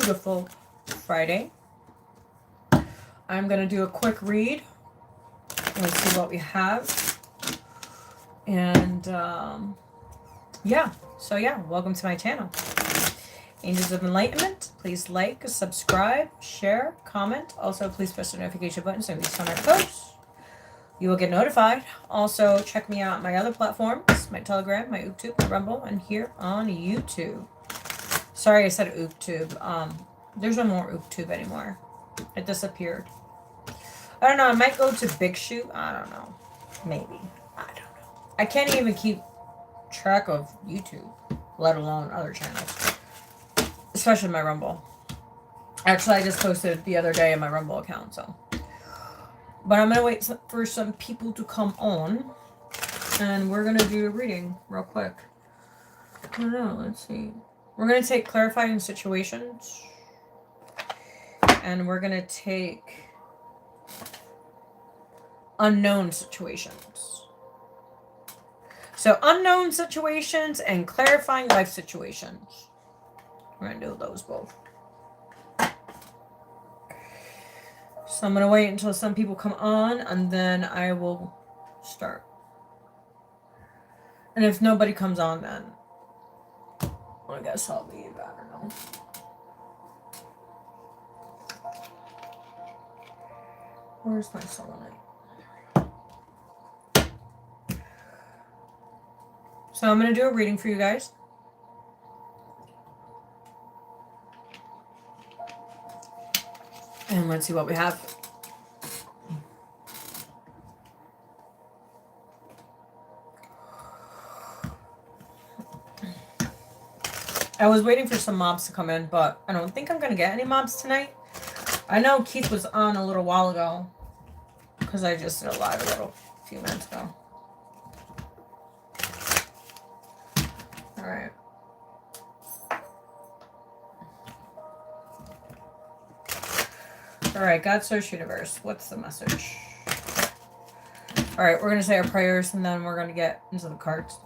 beautiful Friday. I'm going to do a quick read. Let's see what we have. And yeah, so yeah, welcome to my channel. Angels of Enlightenment. Please like, subscribe, share, comment. Also, please press the notification button so you see my posts. You will get notified. Also, check me out on my other platforms, my Telegram, my YouTube, my Rumble, and here on YouTube. Sorry I said YouTube. There's no more YouTube anymore. It disappeared. I don't know. I might go to Big Shoot. I don't know. Maybe. I don't know. I can't even keep track of YouTube, let alone other channels. Especially my Rumble. Actually, I just posted the other day on my Rumble account, so. But I'm going to wait for some people to come on. And we're going to do a reading real quick. I don't know. Let's see. We're going to take clarifying situations. And we're going to take unknown situations. So unknown situations and clarifying life situations. We're going to do those both. So I'm going to wait until some people come on and then I will start. And if nobody comes on then I guess I'll leave. I don't know. Where's my selenite? So I'm going to do a reading for you guys. And let's see what we have. I was waiting for some mobs to come in, but I don't think I'm going to get any mobs tonight. I know Keith was on a little while ago because I just did a live a few minutes ago. All right. All right, God, Source, Universe. What's the message? All right, we're going to say our prayers and then we're going to get into the cards.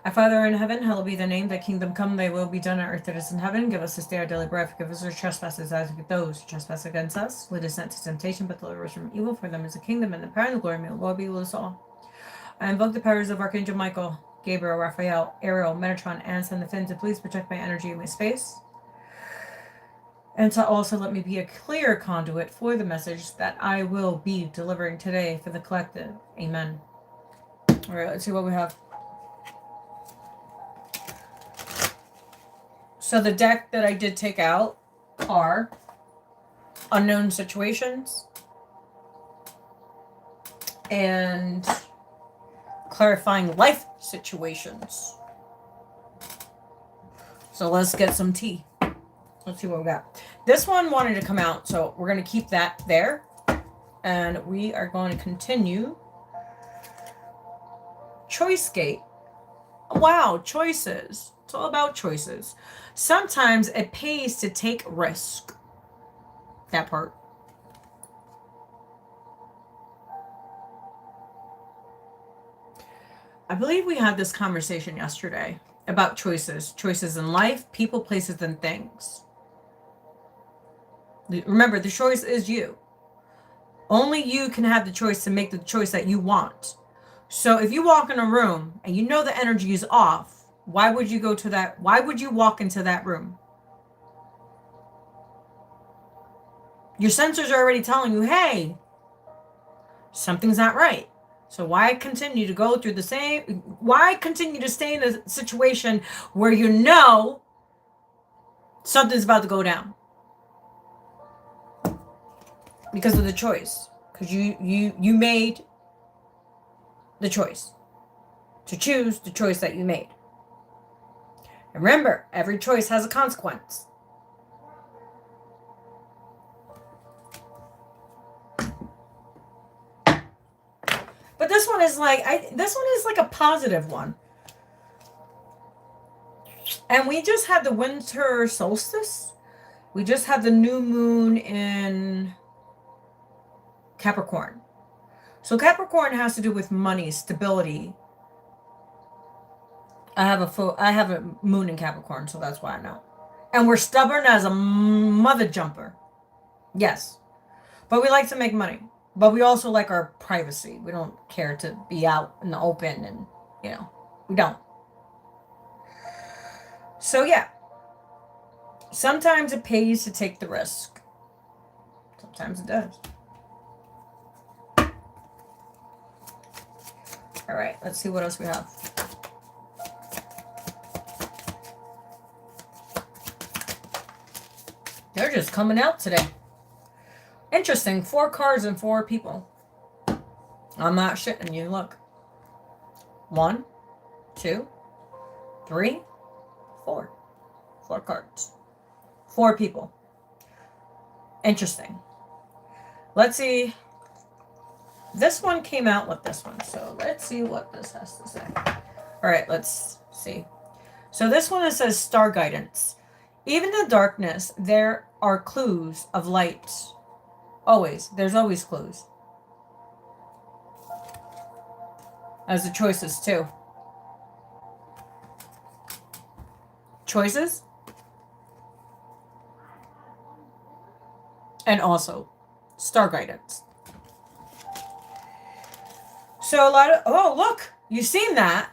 Our Father in heaven, hallowed be thy name. Thy kingdom come, thy will be done on earth as in heaven. Give us this day our daily bread. Forgive us our trespasses as we forgive those who trespass against us. Lead us not to temptation, but deliver us from evil. For them is the kingdom and the power and the glory. May the Lord be with us all. I invoke the powers of Archangel Michael, Gabriel, Raphael, Ariel, Metatron, and Son of Fin to please protect my energy and my space. And to also let me be a clear conduit for the message that I will be delivering today for the collective. Amen. All right, let's see what we have. So the deck that I did take out are unknown situations and clarifying life situations. So let's get some tea. Let's see what we got. This one wanted to come out, so we're going to keep that there. And we are going to continue. Choice gate. Wow, choices. It's all about choices. Sometimes it pays to take risk. That part. I believe we had this conversation yesterday about choices. Choices in life, people, places, and things. Remember, the choice is you. Only you can have the choice to make the choice that you want. So if you walk in a room and you know the energy is off, why would you go to that? Why would you walk into that room? Your sensors are already telling you, hey, something's not right. So why continue to go through the same? Why continue to stay in a situation where you know something's about to go down? Because of the choice. Because you made the choice. To choose the choice that you made. And remember, every choice has a consequence. But this one is like a positive one. And we just had the winter solstice. We just had the new moon in Capricorn. So Capricorn has to do with money, stability. I have a moon in Capricorn, so that's why I know. And we're stubborn as a mother jumper. Yes. But we like to make money. But we also like our privacy. We don't care to be out in the open and, we don't. So, yeah. Sometimes it pays to take the risk. Sometimes it does. All right, let's see what else we have. They're just coming out today. Interesting. 4 cards and 4 people. I'm not shitting you. Look. 1, 2, 3, 4. 4 cards. 4 people. Interesting. Let's see. This one came out with this one. So let's see what this has to say. All right, let's see. So this one, it says star guidance. Even in the darkness, there are clues of light. Always. There's always clues. As the choices, too. Choices. And also, star guidance. So a lot of... Oh, look! You seen that?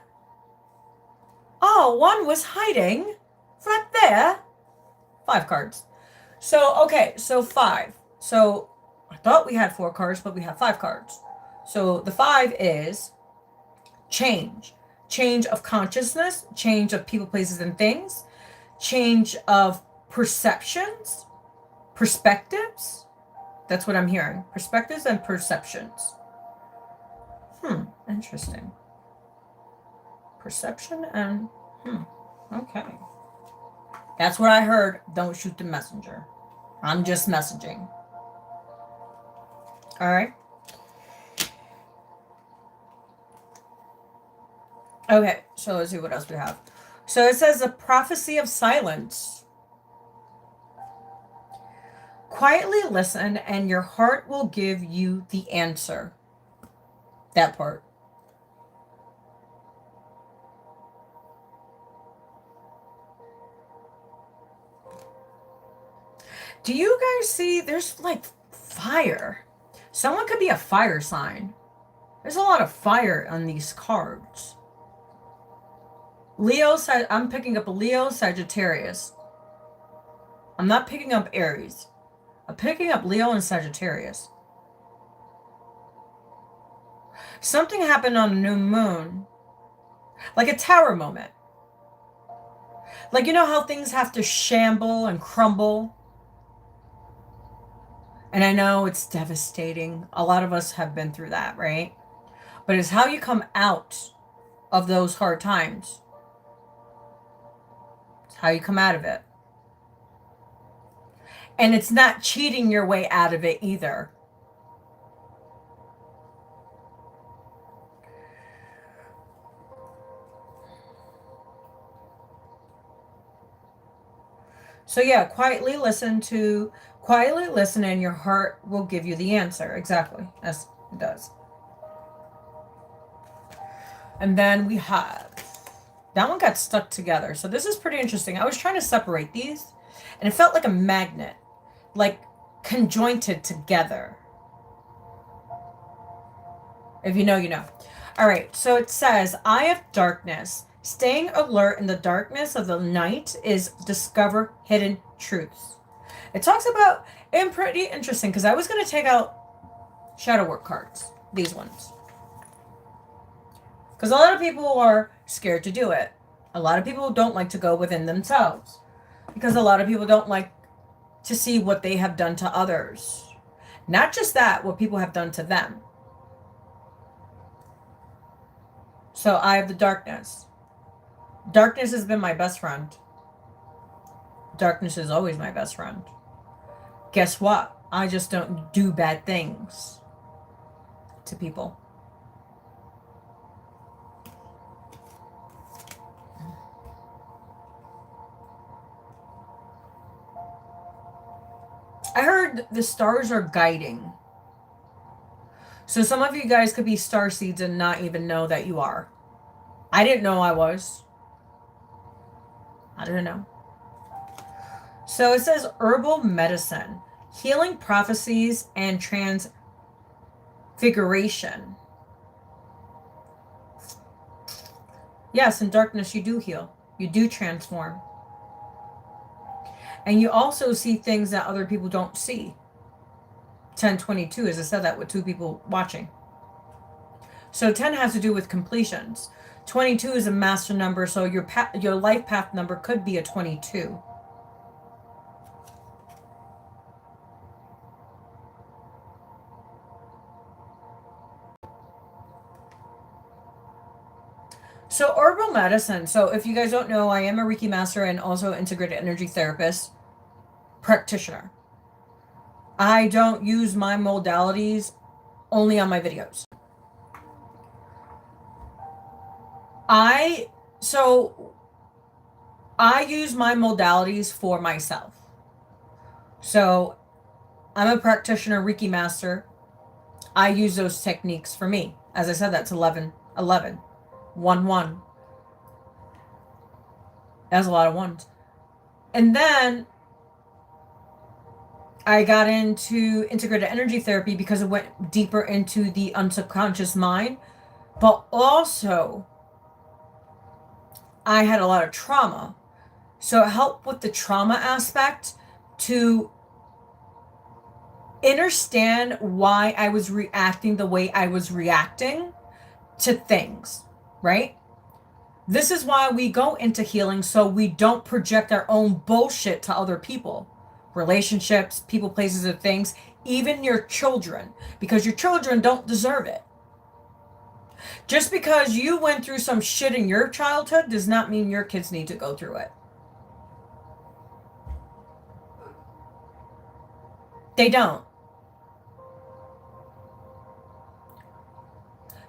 Oh, one was hiding. Right there. 5 cards. So, okay, so 5. So, I thought we had 4 cards, but we have 5 cards. So, the 5 is change. Change of consciousness, change of people, places, and things, change of perceptions, perspectives. That's what I'm hearing. Perspectives and perceptions. Interesting. Perception and, okay. That's what I heard. Don't shoot the messenger. I'm just messaging. All right. Okay, so let's see what else we have. So it says a prophecy of silence. Quietly listen and your heart will give you the answer. That part. Do you guys see? There's like fire. Someone could be a fire sign. There's a lot of fire on these cards. Leo, I'm picking up a Leo, Sagittarius. I'm not picking up Aries. I'm picking up Leo and Sagittarius. Something happened on a new moon. Like a tower moment. Like, you know how things have to shamble and crumble? And I know it's devastating. A lot of us have been through that, right? But it's how you come out of those hard times. It's how you come out of it. And it's not cheating your way out of it either. So yeah, quietly listen and your heart will give you the answer. Exactly. Yes, it does. And then we have, that one got stuck together. So this is pretty interesting. I was trying to separate these and it felt like a magnet, like conjointed together. If you know, you know. All right. So it says, eye of darkness. Staying alert in the darkness of the night is discover hidden truths. It talks about, and pretty interesting, because I was going to take out shadow work cards, these ones. Because a lot of people are scared to do it. A lot of people don't like to go within themselves. Because a lot of people don't like to see what they have done to others. Not just that, what people have done to them. So, eye of the darkness. Darkness has been my best friend. Darkness is always my best friend. Guess what? I just don't do bad things to people. I heard the stars are guiding. So some of you guys could be star seeds and not even know that you are. I didn't know I was. I don't know. So it says herbal medicine, healing prophecies, and transfiguration. Yes, in darkness you do heal. You do transform. And you also see things that other people don't see. 1022, as I said that with two people watching. So 10 has to do with completions. 22 is a master number, so your life path number could be a 22. So herbal medicine. So if you guys don't know, I am a Reiki master and also integrated energy therapist practitioner. I don't use my modalities only on my videos. I use my modalities for myself. So I'm a practitioner, Reiki master. I use those techniques for me. As I said, that's 11, 11, 1, 1. That's a lot of ones. And then I got into integrated energy therapy because it went deeper into the unconscious mind. But also, I had a lot of trauma. So it helped with the trauma aspect to understand why I was reacting the way I was reacting to things, right? This is why we go into healing, so we don't project our own bullshit to other people. Relationships, people, places, or things, even your children, because your children don't deserve it. Just because you went through some shit in your childhood does not mean your kids need to go through it. They don't.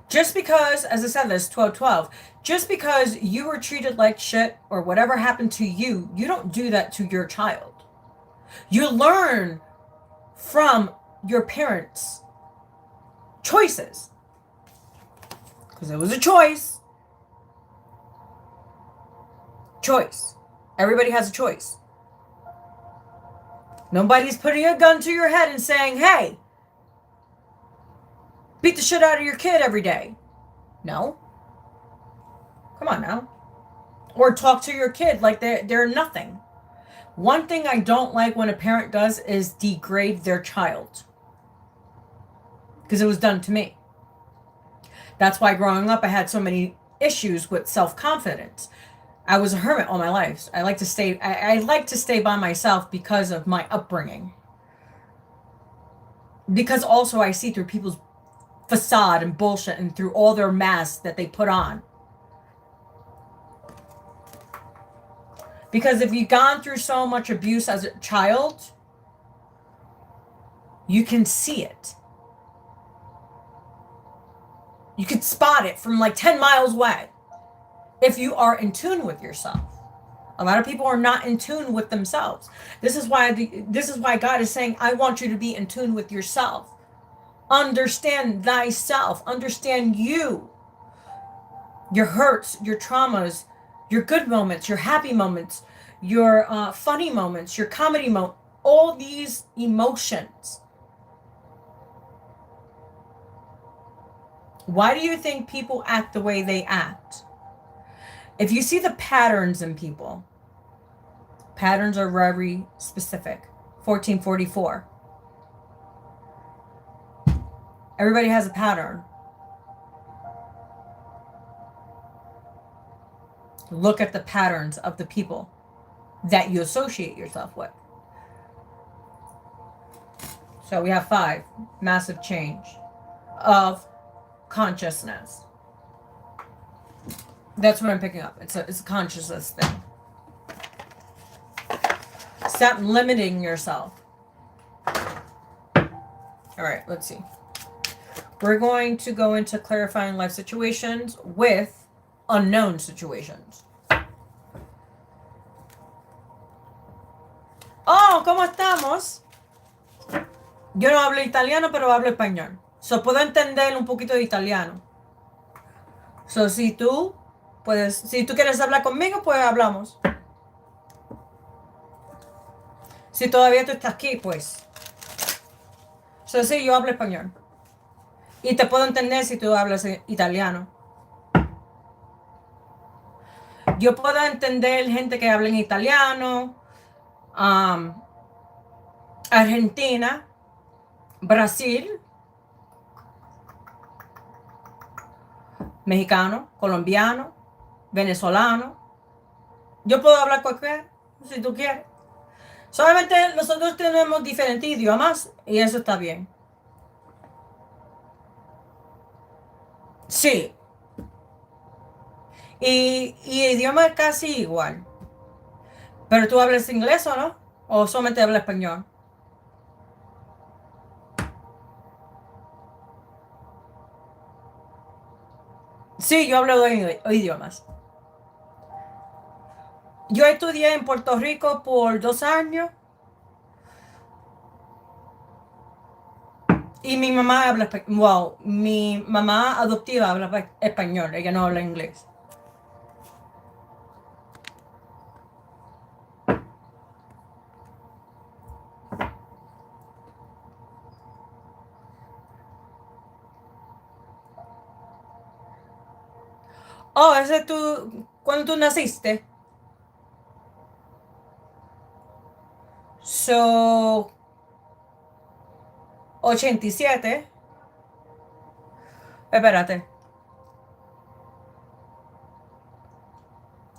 Just because, as I said, this 12-12, just because you were treated like shit or whatever happened to you, you don't do that to your child. You learn from your parents' choices. Because it was a choice. Choice. Everybody has a choice. Nobody's putting a gun to your head and saying, hey, beat the shit out of your kid every day. No. Come on now. Or talk to your kid like they're nothing. One thing I don't like when a parent does is degrade their child. Because it was done to me. That's why growing up I had so many issues with self-confidence. I was a hermit all my life. I like to stay by myself because of my upbringing. Because also I see through people's facade and bullshit and through all their masks that they put on. Because if you've gone through so much abuse as a child, you can see it. You can spot it from like 10 miles away if you are in tune with yourself. A lot of people are not in tune with themselves. This is why God is saying, I want you to be in tune with yourself. Understand thyself. Understand you. Your hurts, your traumas, your good moments, your happy moments, your funny moments, your comedy moments, all these emotions. Why do you think people act the way they act? If you see the patterns in people, patterns are very specific. 1444. Everybody has a pattern. Look at the patterns of the people that you associate yourself with. So we have 5. Massive change of consciousness. That's what I'm picking up. It's a consciousness thing. Stop limiting yourself. All right, let's see. We're going to go into clarifying life situations with unknown situations. Oh, ¿cómo estamos? Yo no hablo italiano, pero hablo español. So puedo entender un poquito de italiano. So si tú quieres hablar conmigo, pues hablamos. Si todavía tú estás aquí, pues. Sí, yo hablo español. Y te puedo entender si tú hablas italiano. Yo puedo entender gente que habla en italiano, Argentina, Brasil, mexicano, colombiano, venezolano. Yo puedo hablar cualquier, si tú quieres. Solamente nosotros tenemos diferentes idiomas y eso está bien. Sí. Y idioma es casi igual. Pero tú hablas inglés o no? ¿O solamente hablas español? Sí, yo hablo dos idiomas. Yo estudié en Puerto Rico por 2 años y mi mamá habla español. Wow, mi mamá adoptiva habla español, ella no habla inglés. Oh, ese es tú, cuando tú naciste. So, 87. Espérate.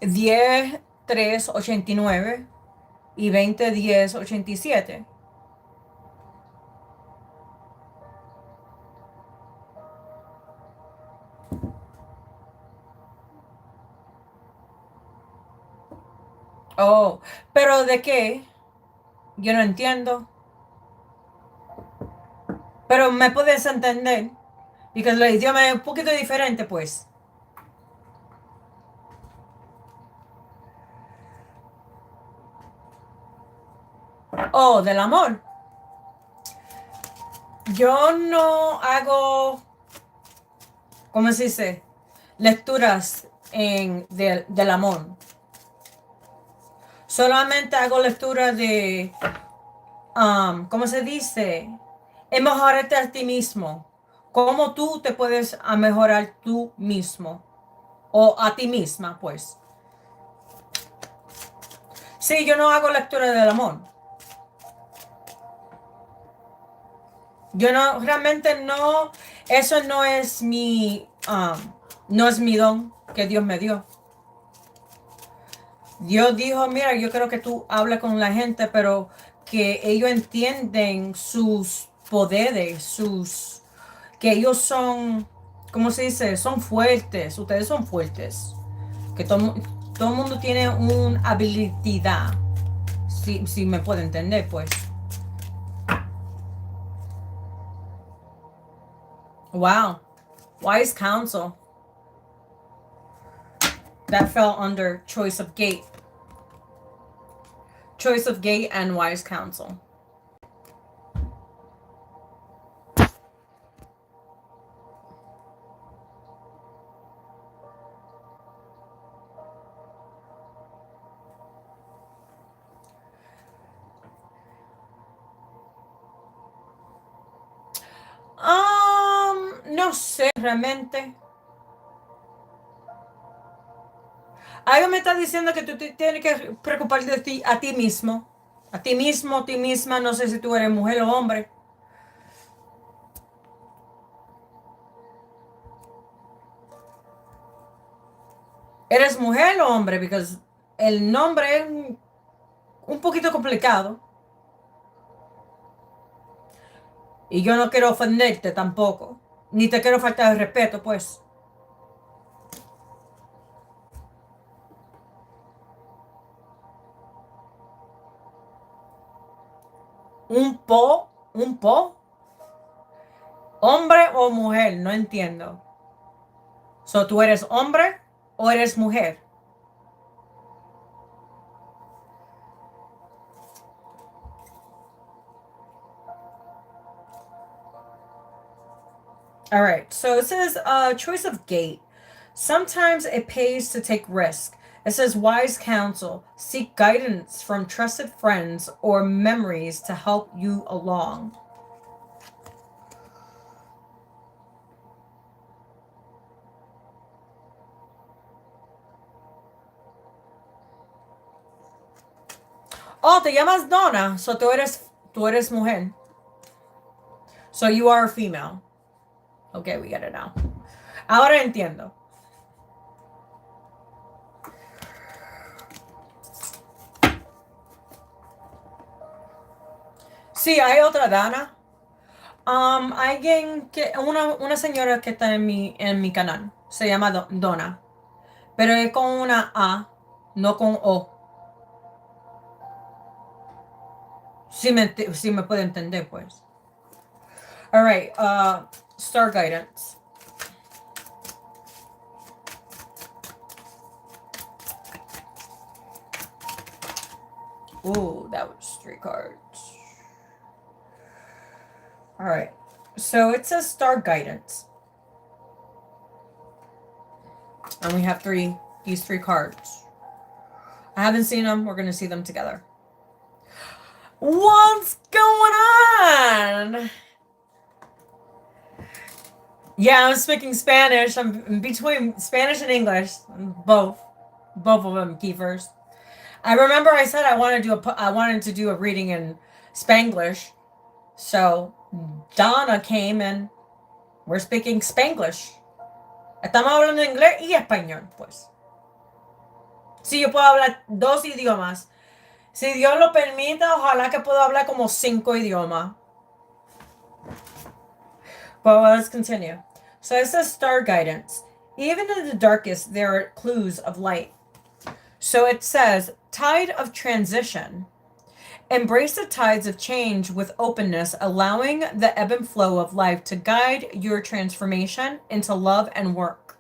10-3-89 y 20-10-87. Oh, pero ¿de qué? Yo no entiendo. Pero me puedes entender. Porque el idioma es un poquito diferente, pues. Oh, del amor. Yo no hago, ¿cómo se dice? Lecturas del amor. Solamente hago lecturas de, ¿cómo se dice? Es mejorarte a ti mismo. Cómo tú te puedes mejorar tú mismo. O a ti misma, pues. Sí, yo no hago lectura del amor. Yo no, realmente no, eso no es mi don que Dios me dio. Dios dijo, mira, yo creo que tú hablas con la gente, pero que ellos entienden sus poderes, que ellos son, ¿cómo se dice? Son fuertes, ustedes son fuertes. Que todo el mundo tiene una habilidad, si me puede entender, pues. Wow, wise counsel. That fell under choice of gate. Choice of gate and wise counsel. No sé realmente. Algo me está diciendo que tú tienes que preocuparte de ti, a ti mismo. A ti mismo, a ti misma. No sé si tú eres mujer o hombre. ¿Eres mujer o hombre? Porque el nombre es un poquito complicado. Y yo no quiero ofenderte tampoco. Ni te quiero faltar el respeto, pues. Un po. Hombre o mujer, no entiendo. So, ¿tú eres hombre o eres mujer? All right. So it says choice of gate. Sometimes it pays to take risk. It says wise counsel. Seek guidance from trusted friends or memories to help you along. Oh, te llamas Donna. So tú eres mujer. So you are a female. Okay, we get it now. Ahora entiendo. Sí, hay otra Dana. Alguien que, una señora que está en mi canal. Se llama Donna. Pero es con una A, no con O. Si me puede entender, pues. All right, star guidance. Ooh, that was 3 cards. All right, so it says star guidance. And we have these 3 cards. I haven't seen them. We're going to see them together. What's going on? Yeah, I'm speaking Spanish. I'm between Spanish and English. Both of them, Keefers. I remember I said I wanted to do a reading in Spanglish. So Donna came and we're speaking Spanglish. Estamos hablando inglés y español, pues. Sí, yo puedo hablar 2 idiomas. Si Dios lo permite, ojalá que pueda hablar como 5 idiomas. But let's continue. So it says star guidance. Even in the darkest, there are clues of light. So it says, tide of transition. Embrace the tides of change with openness, allowing the ebb and flow of life to guide your transformation into love and work.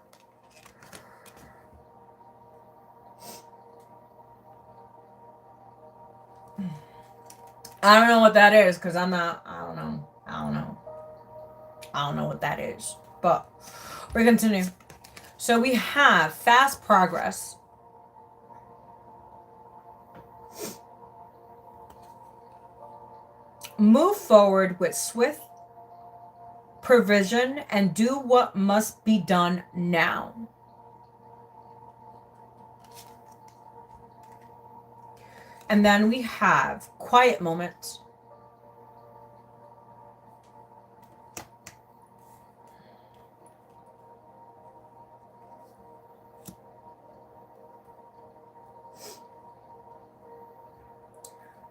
I don't know what that is because I don't know what that is. But we're continue. So we have fast progress. Move forward with swift provision and do what must be done now. And then we have quiet moments.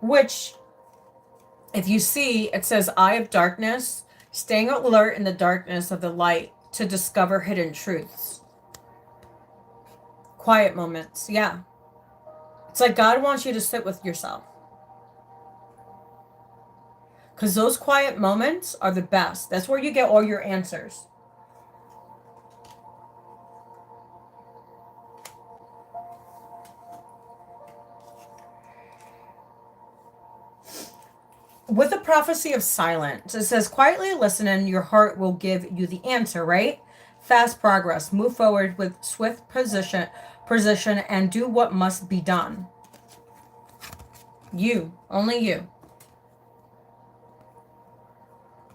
Which, if you see, it says eye of darkness, staying alert in the darkness of the light to discover hidden truths. Quiet moments, yeah. It's like God wants you to sit with yourself. Because those quiet moments are the best. That's where you get all your answers. With the prophecy of silence, it says, quietly listen and your heart will give you the answer, right? Fast progress. Move forward with swift position and do what must be done. You. Only you.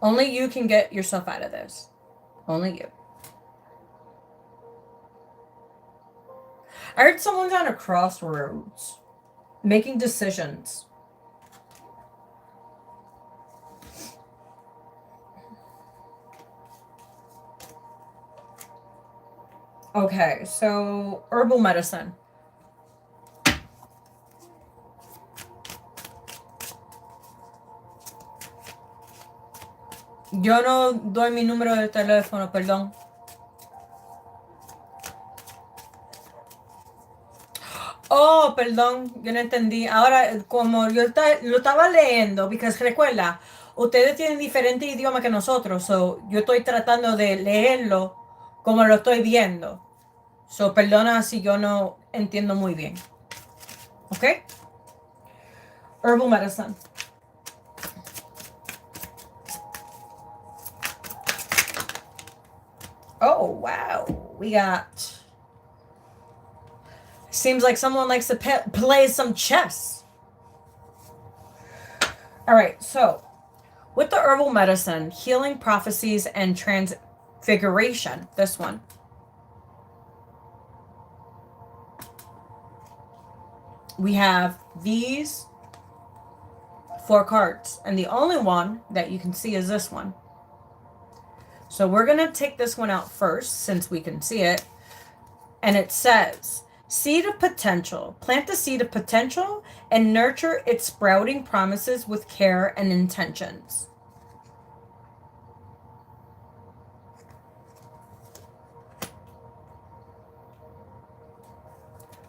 Only you can get yourself out of this. Only you. I heard someone's on a crossroads. Making decisions. Okay, so herbal medicine. Yo no doy mi número de teléfono, perdón. Oh, perdón, yo no entendí. Ahora, como yo lo estaba leyendo, porque recuerda, ustedes tienen diferente idioma que nosotros, so yo estoy tratando de leerlo como lo estoy viendo. So, perdona si yo no entiendo muy bien. ¿Ok? Herbal medicine. Oh, wow. We got Seems like someone likes to play some chess. All right, so with the herbal medicine, healing prophecies and transfiguration, this one. We have these 4 cards, and the only one that you can see is this one. So we're going to take this one out first since we can see it. And it says, seed of potential. Plant the seed of potential and nurture its sprouting promises with care and intentions.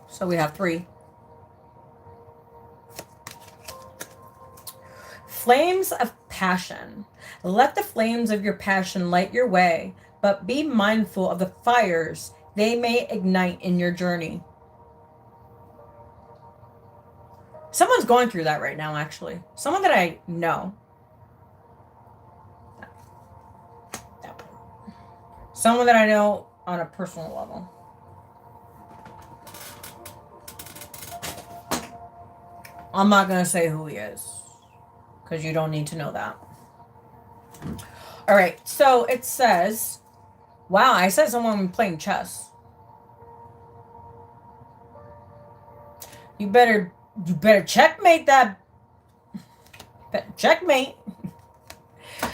So we have 3. Flames of passion. Let the flames of your passion light your way, but be mindful of the fires they may ignite in your journey. Someone's going through that right now, actually. Someone that I know. Someone that I know on a personal level. I'm not going to say who he is, because you don't need to know that. All right, so it says, wow, I said someone playing chess. You better checkmate that. Checkmate.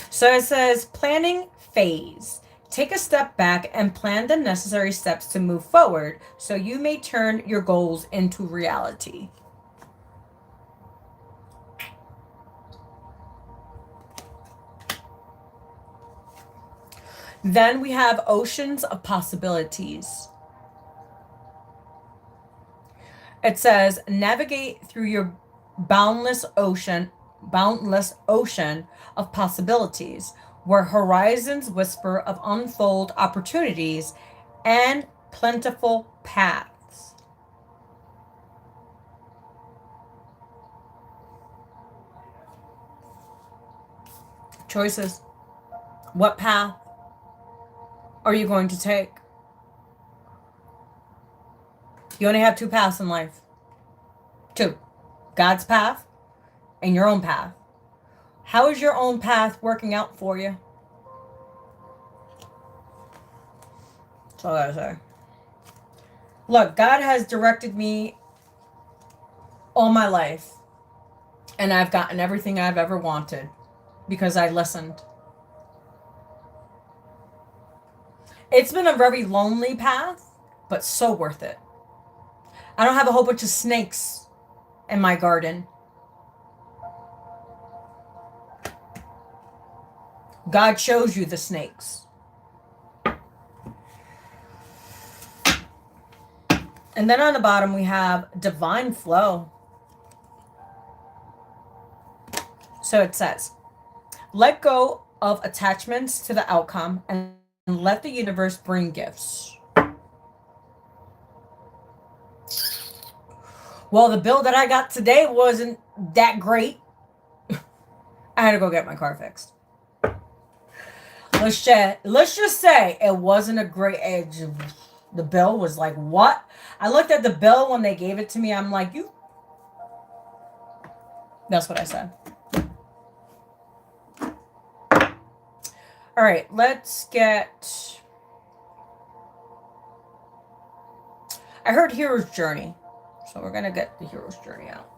So it says, planning phase. Take a step back and plan the necessary steps to move forward so you may turn your goals into reality. Then we have oceans of possibilities. It says, navigate through your boundless ocean of possibilities, where horizons whisper of unfold opportunities and plentiful paths. Choices. What path are you going to take? You only have 2 paths in life. 2. God's path and your own path. How is your own path working out for you? That's all I gotta say. Look, God has directed me all my life, and I've gotten everything I've ever wanted because I listened. It's been a very lonely path, but so worth it. I don't have a whole bunch of snakes in my garden. God shows you the snakes. And then on the bottom we have divine flow. So it says, let go of attachments to the outcome and let the universe bring gifts. Well, the bill that I got today wasn't that great. I had to go get my car fixed. Let's just say it wasn't a great edge. The bill was like, what? I looked at the bill when they gave it to me. I'm like, you. That's what I said. All right, let's get. I heard Hero's Journey. So we're going to get the Hero's Journey out.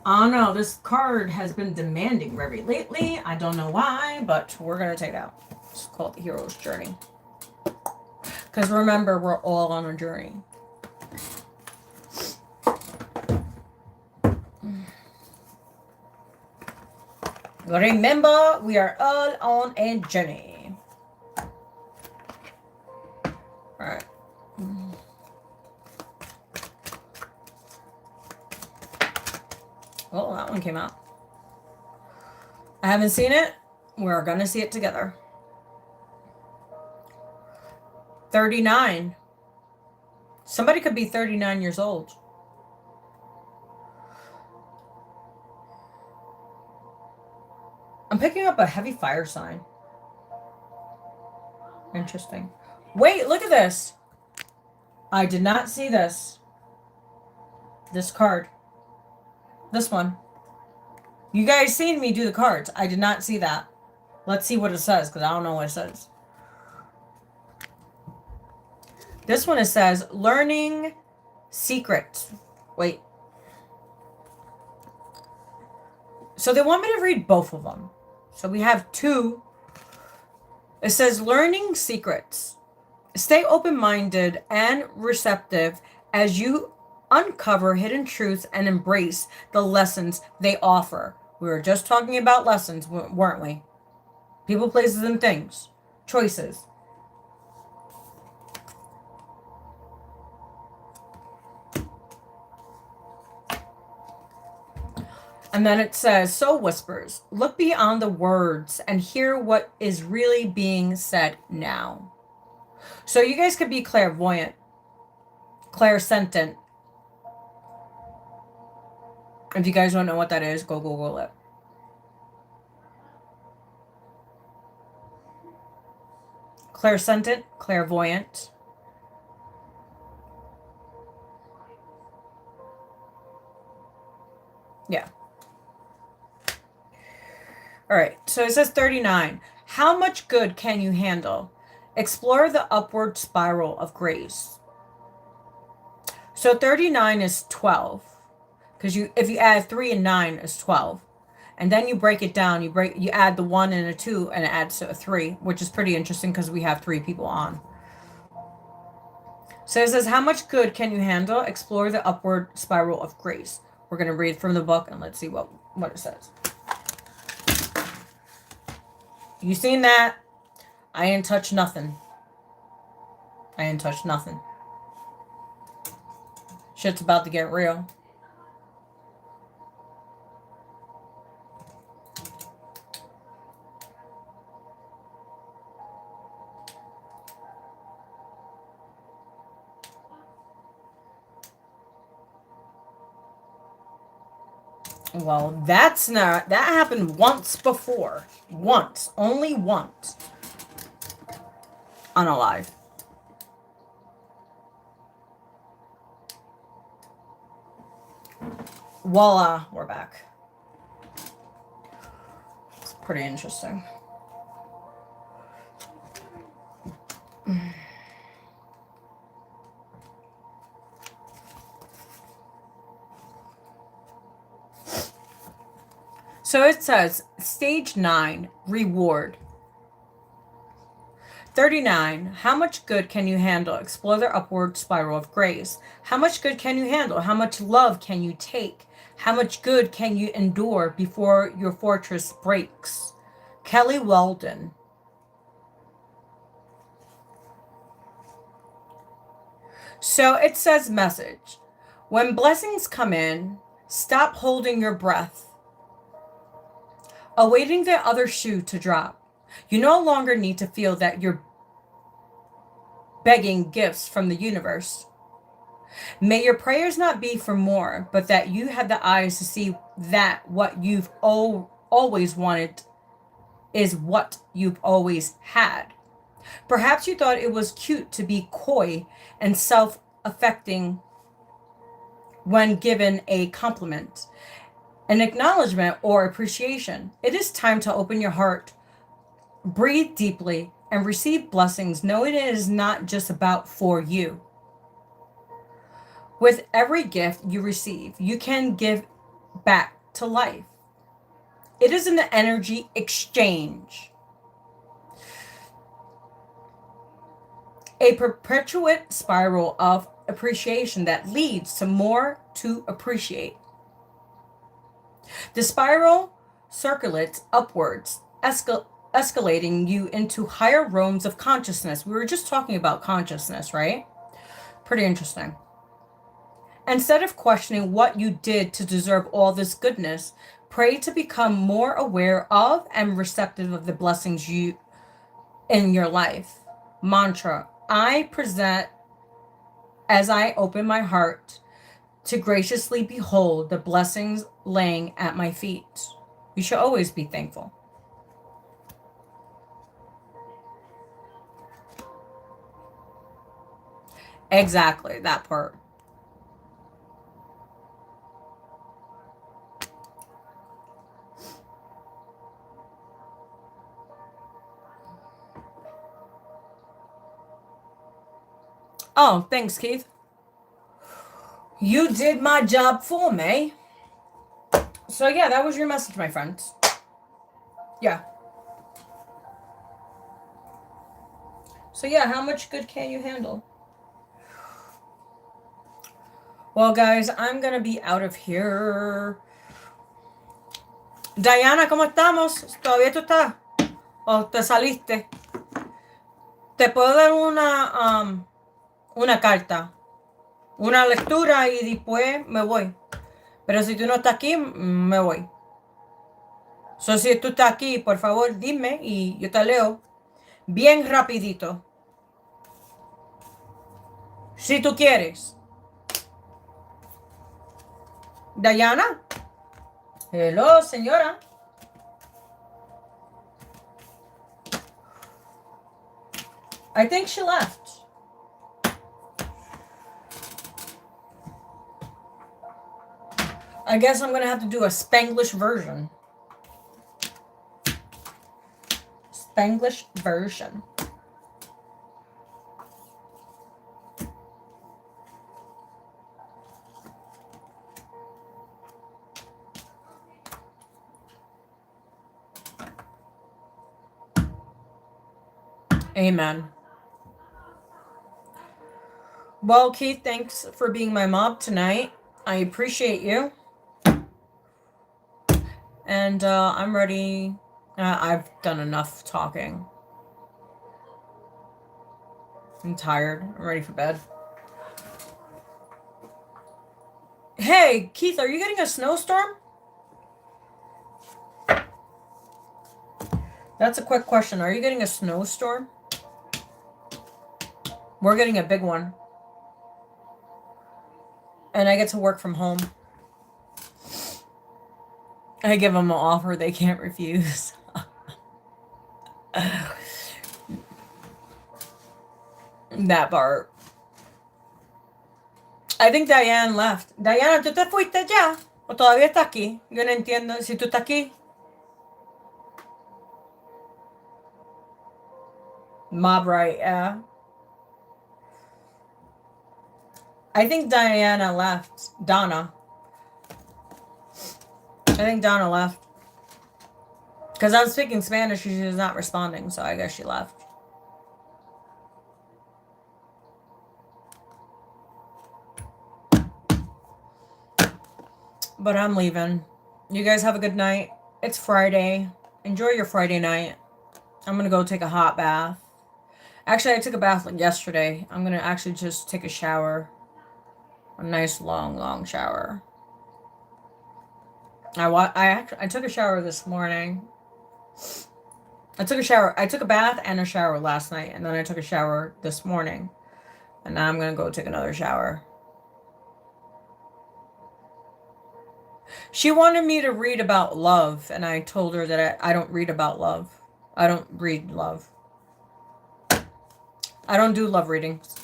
Oh no, this card has been demanding very lately. I don't know why, but we're going to take it out. It's called the Hero's Journey. Because remember, we're all on a journey. Remember, we are all on a journey. All right. Oh, that one came out. I haven't seen it. We're going to see it together. 39. Somebody could be 39 years old. I'm picking up a heavy fire sign. Interesting. Wait, look at this. I did not see this. This card. This one. You guys seen me do the cards. I did not see that. Let's see what it says, because I don't know what it says. This one, it says, learning secrets. Wait. So they want me to read both of them. So we have two. It says, learning secrets. Stay open-minded and receptive as you uncover hidden truths and embrace the lessons they offer. We were just talking about lessons, weren't we? People, places, and things. Choices. And then it says, soul whispers. Look beyond the words and hear what is really being said now. So you guys could be clairvoyant, clairsentient. If you guys don't know what that is, go Google it. Clairsentient, clairvoyant. Yeah. All right, so it says 39. How much good can you handle? Explore the upward spiral of grace. So 39 is 12. Because if you add 3 and 9 is 12. And then you break it down. You add the 1 and a 2 and it adds to a 3, which is pretty interesting because we have 3 people on. So it says, how much good can you handle? Explore the upward spiral of grace. We're going to read from the book and let's see what it says. You seen that? I ain't touched nothing. I ain't touched nothing. Shit's about to get real. Well, that happened once before. Once. Only once. Unalive. Voila, we're back. It's pretty interesting. So it says, stage 9, reward. 39, how much good can you handle? Explore the upward spiral of grace. How much good can you handle? How much love can you take? How much good can you endure before your fortress breaks? Kelly Weldon. So it says, message. When blessings come in, stop holding your breath, awaiting the other shoe to drop. You no longer need to feel that you're begging gifts from the universe. May your prayers not be for more, but that you have the eyes to see that what you've always wanted is what you've always had. Perhaps you thought it was cute to be coy and self-affecting when given a compliment, an acknowledgement, or appreciation. It is time to open your heart, breathe deeply, and receive blessings, knowing it is not just about for you. With every gift you receive, you can give back to life. It is an energy exchange. A perpetuate spiral of appreciation that leads to more to appreciate. The spiral circulates upwards, escalating you into higher realms of consciousness. We were just talking about consciousness, right? Pretty interesting. Instead of questioning what you did to deserve all this goodness, pray to become more aware of and receptive of the blessings you in your life. Mantra: I present as I open my heart to graciously behold the blessings laying at my feet. You should always be thankful. Exactly, that part. Oh, thanks, Keith. You did my job for me. So yeah, that was your message, my friends. Yeah. So yeah, how much good can you handle? Well, guys, I'm gonna be out of here. Diana, ¿cómo estamos? ¿Todavía tú estás? ¿O te saliste? Te puedo dar una carta, una lectura y después me voy. Pero si tú no estás aquí, me voy. So, si tú estás aquí, por favor, dime y yo te leo bien rapidito. Si tú quieres. Diana. Hello, señora. I think she left. I guess I'm gonna have to do a Spanglish version. Spanglish version. Amen. Well, Keith, thanks for being my mob tonight. I appreciate you. And I'm ready. I've done enough talking. I'm tired. I'm ready for bed. Hey, Keith, are you getting a snowstorm? That's a quick question. Are you getting a snowstorm? We're getting a big one. And I get to work from home. I give them an offer they can't refuse. That part. I think Diane left. Diana, ¿tú te fuiste ya? ¿O todavía estás aquí? Yo no entiendo. Si tú estás aquí. Mob right, yeah. I think Diana left. Donna. I think Donna left. Because I was speaking Spanish, she was not responding, so I guess she left. But I'm leaving. You guys have a good night. It's Friday. Enjoy your Friday night. I'm going to go take a hot bath. Actually, I took a bath like yesterday. I'm going to actually just take a shower. A nice, long shower. I took a shower this morning. I took a bath and a shower last night, and then I took a shower this morning. And now I'm going to go take another shower. She wanted me to read about love, and I told her that I don't read about love. I don't read love. I don't do love readings.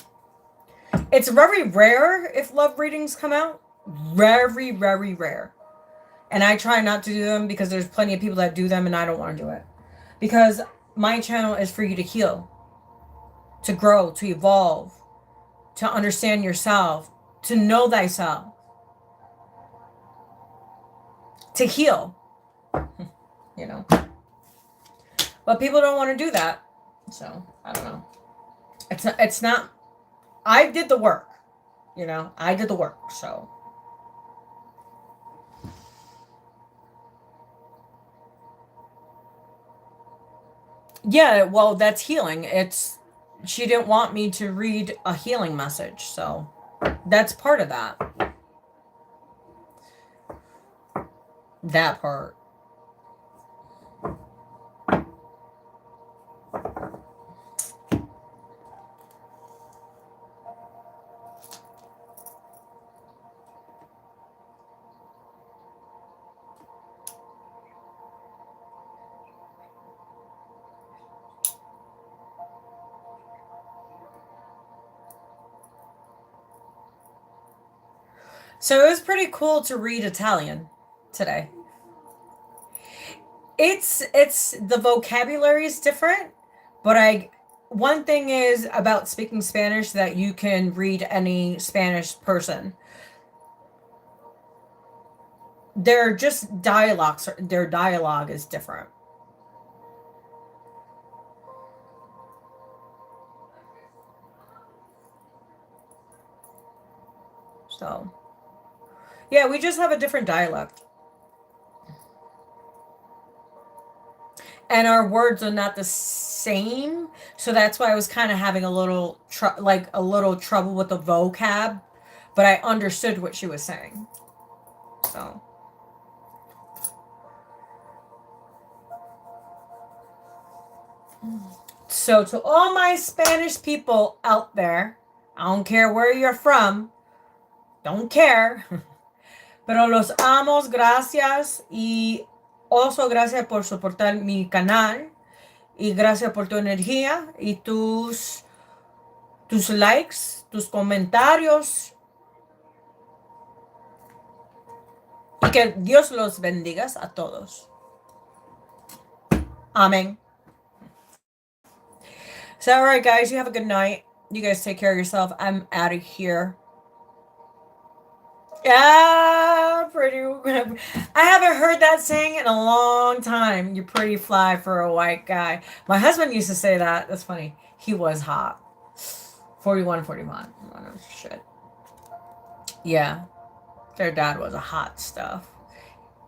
It's very rare if love readings come out. Very, very rare. And I try not to do them because there's plenty of people that do them and I don't want to do it. Because my channel is for you to heal, to grow, to evolve, to understand yourself, to know thyself, to heal, you know. But people don't want to do that. So, I don't know. It's not, I did the work, you know. I did the work, so. Yeah, well, that's healing. She didn't want me to read a healing message, so that's part of that. That part. So it was pretty cool to read Italian today. It's the vocabulary is different, but one thing is about speaking Spanish that you can read any Spanish person. They're just dialogues. Their dialogue is different. So, yeah, we just have a different dialect. And our words are not the same. So that's why I was kind of having a little trouble with the vocab, but I understood what she was saying. So, so to all my Spanish people out there, I don't care where you're from, don't care. Pero los amos, gracias y also gracias por soportar mi canal y gracias por tu energía y tus likes, tus comentarios y que Dios los bendiga a todos. Amen. So, all right, guys, you have a good night. You guys take care of yourself. I'm out of here. Yeah, pretty. I haven't heard that saying in a long time. You're pretty fly for a white guy. My husband used to say that. That's funny. He was hot. 41, 41. Oh, shit. Yeah. Their dad was a hot stuff.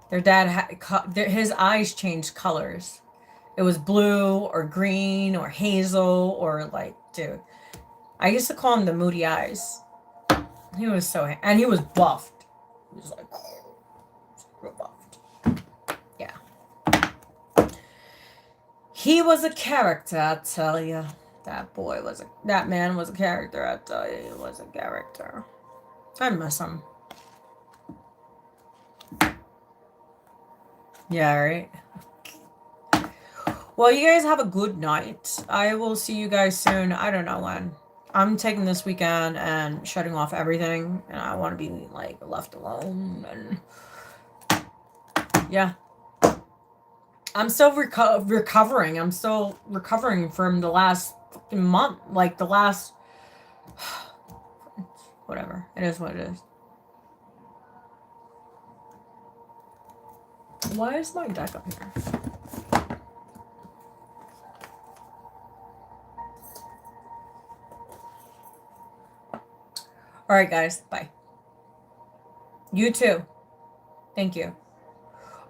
Their dad had his eyes changed colors. It was blue or green or hazel or like, dude. I used to call him the moody eyes. He was and he was buffed. He was like, real buffed. Yeah. He was a character, I tell you. That man was a character, I tell you. He was a character. I miss him. Yeah, right? Well, you guys have a good night. I will see you guys soon. I don't know when. I'm taking this weekend and shutting off everything, and I want to be like left alone. And yeah, I'm still recovering. I'm still recovering from the last fucking month, like the last whatever. It is what it is. Why is my deck up here? All right, guys. Bye. You too. Thank you.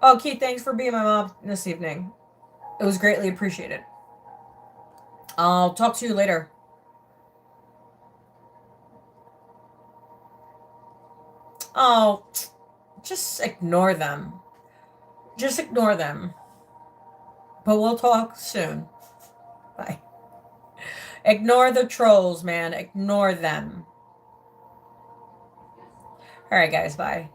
Oh, Keith, thanks for being my mom this evening. It was greatly appreciated. I'll talk to you later. Oh, just ignore them. Just ignore them. But we'll talk soon. Bye. Ignore the trolls, man. Ignore them. All right, guys. Bye.